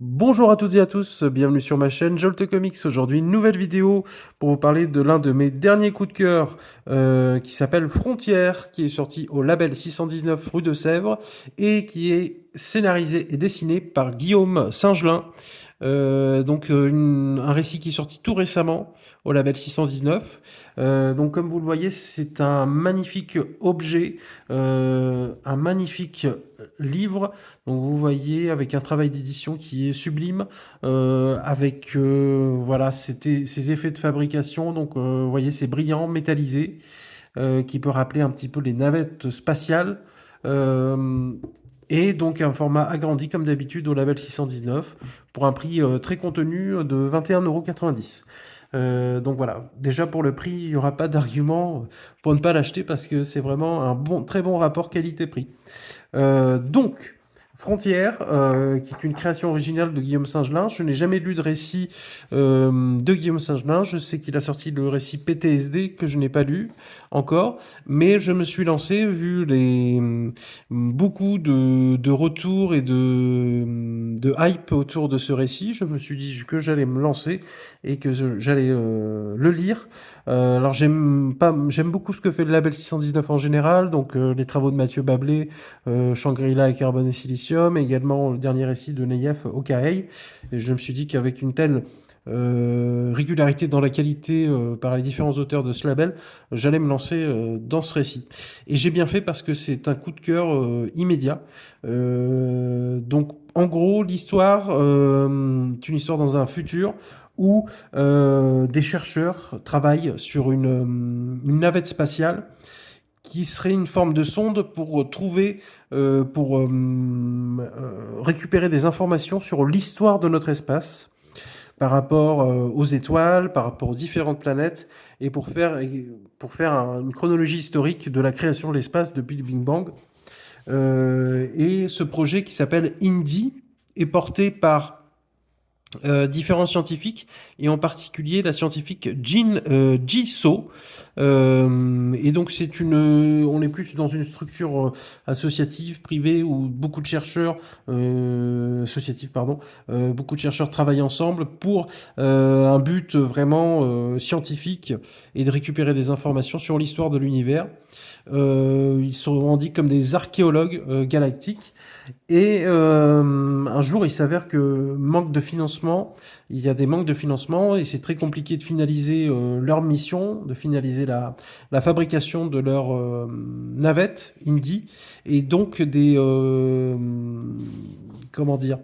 Bonjour à toutes et à tous, bienvenue sur ma chaîne Jolt Comics. Aujourd'hui, une nouvelle vidéo pour vous parler de l'un de mes derniers coups de cœur qui s'appelle Frontières, qui est sorti au label 619 rue de Sèvres et qui est scénarisé et dessiné par Guillaume Singelin. Un récit qui est sorti tout récemment au label 619. Donc comme vous le voyez, c'est un magnifique objet, un magnifique livre. Donc vous voyez avec un travail d'édition qui est sublime, avec voilà ces effets de fabrication. Donc vous voyez c'est brillant, métallisé, qui peut rappeler un petit peu les navettes spatiales. Euh, et donc un format agrandi comme d'habitude au label 619 pour un prix très contenu de 21,90 €. Donc voilà, déjà pour le prix, il n'y aura pas d'argument pour ne pas l'acheter parce que c'est vraiment un très bon rapport qualité-prix. Donc, Frontières, qui est une création originale de Guillaume Singelin. Je n'ai jamais lu de récit de Guillaume Singelin. Je sais qu'il a sorti le récit PTSD que je n'ai pas lu encore, mais je me suis lancé vu beaucoup de retours et de hype autour de ce récit. Je me suis dit que j'allais me lancer et que j'allais le lire. Alors j'aime beaucoup ce que fait le label 619 en général, donc les travaux de Mathieu Bablé, Shangri-La et Carbone et Silicium, et également le dernier récit de Neyef, Okaï. Et je me suis dit qu'avec une telle régularité dans la qualité par les différents auteurs de ce label, j'allais me lancer dans ce récit. Et j'ai bien fait parce que c'est un coup de cœur immédiat. Donc en gros, l'histoire est une histoire dans un futur où des chercheurs travaillent sur une navette spatiale qui serait une forme de sonde pour trouver, récupérer des informations sur l'histoire de notre espace par rapport aux étoiles, par rapport aux différentes planètes, et pour faire une chronologie historique de la création de l'espace depuis le Big Bang. Et ce projet qui s'appelle INDI est porté par différents scientifiques, et en particulier la scientifique Jean Jiso. Et donc on est plus dans une structure associative, privée, où beaucoup de chercheurs, associative, pardon, beaucoup de chercheurs travaillent ensemble pour un but vraiment scientifique et de récupérer des informations sur l'histoire de l'univers. Ils se revendiquent comme des archéologues galactiques. Et un jour, il s'avère que il y a des manques de financement et c'est très compliqué de finaliser leur mission, de finaliser la fabrication de leur navette Indy, et donc comment dire,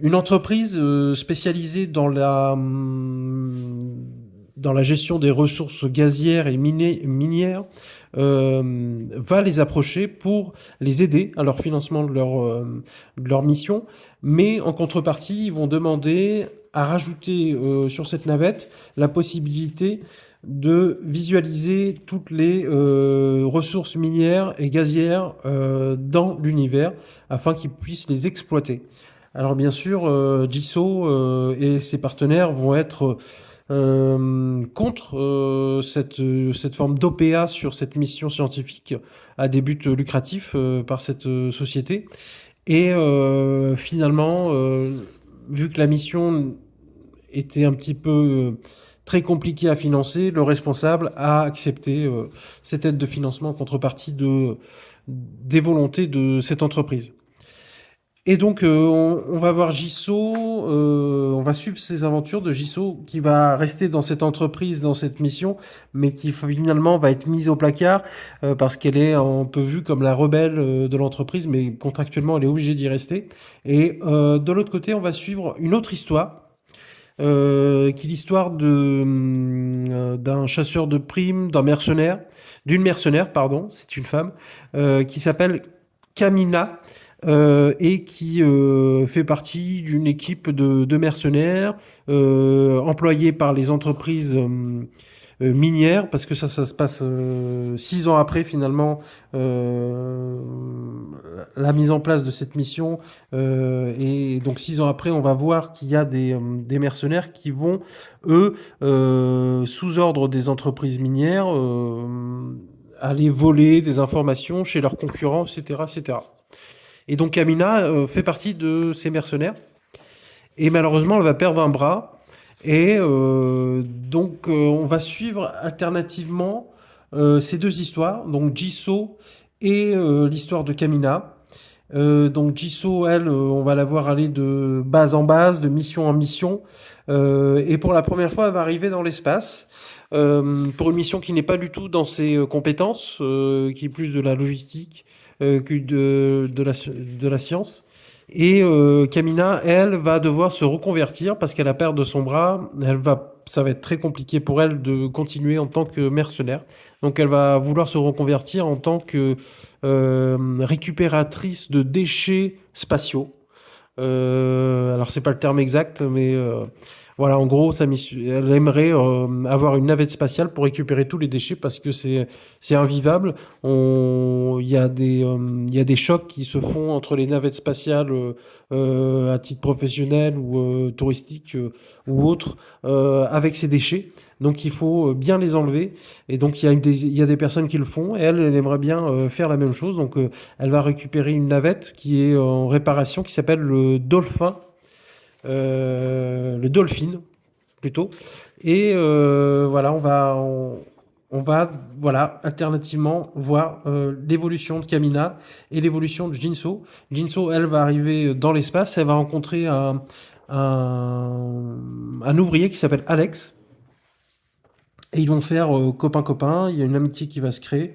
une entreprise spécialisée dans la gestion des ressources gazières et minières va les approcher pour les aider à leur financement de leur mission. Mais en contrepartie, ils vont demander à rajouter sur cette navette la possibilité de visualiser toutes les ressources minières et gazières dans l'univers afin qu'ils puissent les exploiter. Alors bien sûr, Jigsaw et ses partenaires vont être contre cette forme d'OPA sur cette mission scientifique à des buts lucratifs par cette société. Et finalement, vu que la mission était un petit peu très compliquée à financer, le responsable a accepté cette aide de financement en contrepartie des volontés de cette entreprise. Et donc, on va voir Jiso, on va suivre ses aventures de Jiso, qui va rester dans cette entreprise, dans cette mission, mais qui finalement va être mise au placard parce qu'elle est un peu vue comme la rebelle de l'entreprise, mais contractuellement, elle est obligée d'y rester. Et de l'autre côté, on va suivre une autre histoire, qui est l'histoire d'un chasseur de primes, d'une mercenaire, pardon, c'est une femme, qui s'appelle Kamina, et qui fait partie d'une équipe de mercenaires employés par les entreprises minières, parce que ça se passe 6 ans après finalement la mise en place de cette mission. Et donc 6 ans après, on va voir qu'il y a des mercenaires qui vont, eux, sous ordre des entreprises minières, aller voler des informations chez leurs concurrents, etc., etc. Et donc Amina fait partie de ces mercenaires. et malheureusement, elle va perdre un bras. Et donc, on va suivre alternativement ces deux histoires, donc Jisoo et l'histoire de Kamina. Donc Jisoo, elle, on va la voir aller de base en base, de mission en mission. Et pour la première fois, elle va arriver dans l'espace. Pour une mission qui n'est pas du tout dans ses compétences, qui est plus de la logistique que de la science. Et Kamina, elle, va devoir se reconvertir parce qu'elle a perdu son bras. Ça va être très compliqué pour elle de continuer en tant que mercenaire. Donc elle va vouloir se reconvertir en tant que récupératrice de déchets spatiaux. Alors c'est pas le terme exact, mais voilà, en gros, elle aimerait avoir une navette spatiale pour récupérer tous les déchets parce que c'est invivable. Il y a des chocs qui se font entre les navettes spatiales à titre professionnel ou touristique ou autre avec ces déchets. Donc il faut bien les enlever. Et donc il y a des personnes qui le font et elle aimerait bien faire la même chose. Donc elle va récupérer une navette qui est en réparation, qui s'appelle le Dolphin plutôt. Et voilà, on va voilà, alternativement voir l'évolution de Kamina et l'évolution de Jinso. Jinso, elle va arriver dans l'espace, elle va rencontrer un ouvrier qui s'appelle Alex. Et ils vont faire copain-copain, il y a une amitié qui va se créer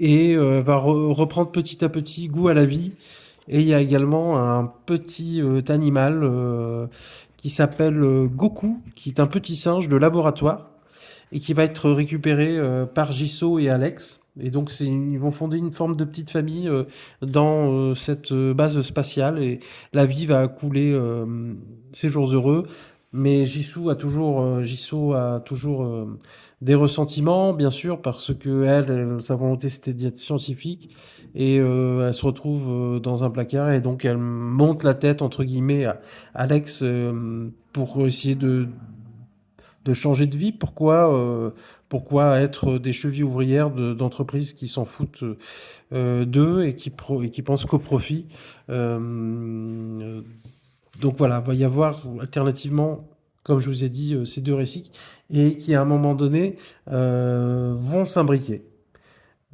et va reprendre petit à petit goût à la vie. Et il y a également un petit animal qui s'appelle Goku, qui est un petit singe de laboratoire et qui va être récupéré par Jisoo et Alex. Et donc ils vont fonder une forme de petite famille dans cette base spatiale et la vie va couler ses jours heureux. Mais Jisoo a toujours des ressentiments, bien sûr, parce que sa volonté c'était d'être scientifique et elle se retrouve dans un placard et donc elle monte la tête entre guillemets à Alex pour essayer de changer de vie. Pourquoi être des chevilles ouvrières d'entreprises qui s'en foutent d'eux et qui pensent qu'au profit. Euh, donc voilà, il va y avoir alternativement, comme je vous ai dit, ces deux récits et qui à un moment donné vont s'imbriquer.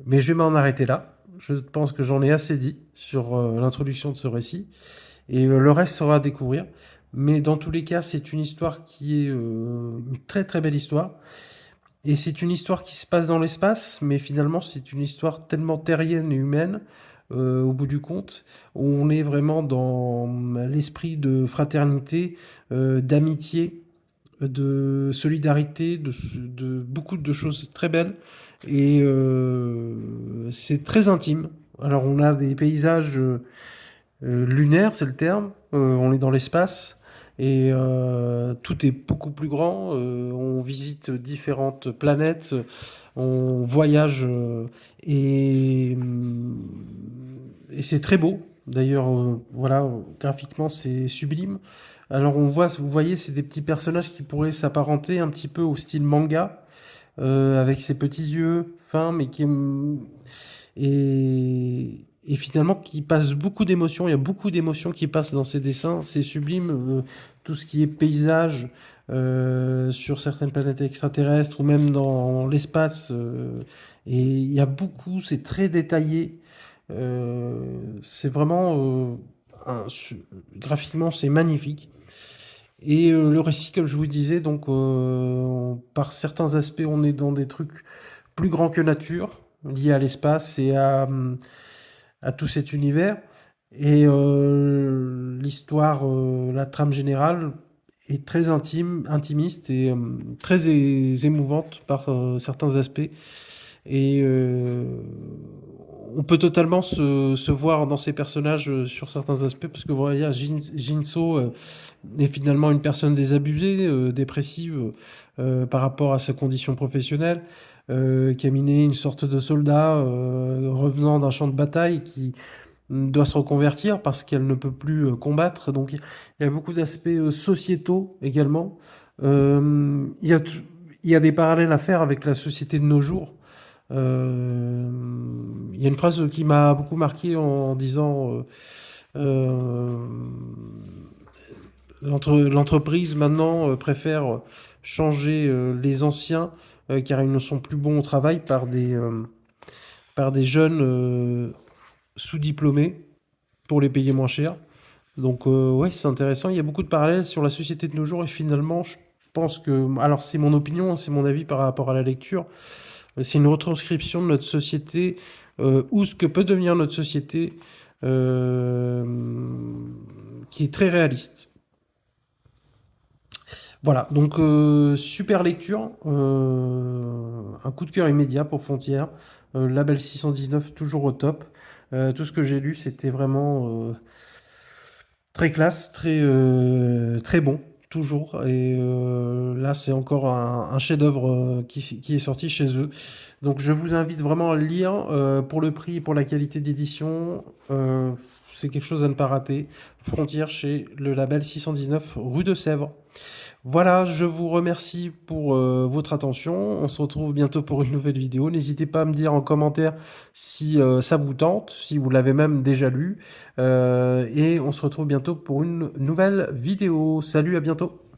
Mais je vais m'en arrêter là. Je pense que j'en ai assez dit sur l'introduction de ce récit. Et le reste sera à découvrir. Mais dans tous les cas, c'est une histoire qui est une très très belle histoire. Et c'est une histoire qui se passe dans l'espace, mais finalement c'est une histoire tellement terrienne et humaine, au bout du compte, où on est vraiment dans l'esprit de fraternité, d'amitié, de solidarité, de beaucoup de choses très belles. Et c'est très intime. Alors on a des paysages lunaire, c'est le terme. On est dans l'espace et tout est beaucoup plus grand. On visite différentes planètes, on voyage et, et c'est très beau. D'ailleurs, voilà, graphiquement, c'est sublime. Alors vous voyez, c'est des petits personnages qui pourraient s'apparenter un petit peu au style manga, avec ses petits yeux fins, mais et finalement qui passe beaucoup d'émotions. Il y a beaucoup d'émotions qui passent dans ces dessins. C'est sublime. Tout ce qui est paysage sur certaines planètes extraterrestres ou même dans l'espace. Et il y a beaucoup, c'est très détaillé. C'est vraiment graphiquement, c'est magnifique. Et le récit, comme je vous disais, donc par certains aspects, on est dans des trucs plus grands que nature, liés à l'espace et à tout cet univers. Et l'histoire, la trame générale est très intime, intimiste et très émouvante par certains aspects. Et on peut totalement se voir dans ces personnages sur certains aspects, parce que voilà, Jinso est finalement une personne désabusée, dépressive par rapport à sa condition professionnelle. Kamine, une sorte de soldat revenant d'un champ de bataille qui doit se reconvertir parce qu'elle ne peut plus combattre. Donc il y a beaucoup d'aspects sociétaux également. Il y a il y a des parallèles à faire avec la société de nos jours. Il y a une phrase qui m'a beaucoup marqué en disant euh, l'entreprise maintenant préfère changer les anciens car ils ne sont plus bons au travail par des jeunes sous-diplômés pour les payer moins cher. Donc ouais, c'est intéressant. Il y a beaucoup de parallèles sur la société de nos jours et finalement, je pense que, alors c'est mon opinion, c'est mon avis par rapport à la lecture, c'est une retranscription de notre société ou ce que peut devenir notre société euh, qui est très réaliste. Voilà, donc super lecture, un coup de cœur immédiat pour Frontières, Label 619 toujours au top. Tout ce que j'ai lu, c'était vraiment très classe, très bon, toujours. Et là, c'est encore un chef-d'œuvre qui est sorti chez eux. Donc, je vous invite vraiment à le lire pour le prix et pour la qualité d'édition. C'est quelque chose à ne pas rater. Frontières chez le label 619 rue de Sèvres. Voilà, je vous remercie pour votre attention. On se retrouve bientôt pour une nouvelle vidéo. N'hésitez pas à me dire en commentaire si ça vous tente, si vous l'avez même déjà lu. Et on se retrouve bientôt pour une nouvelle vidéo. Salut, à bientôt.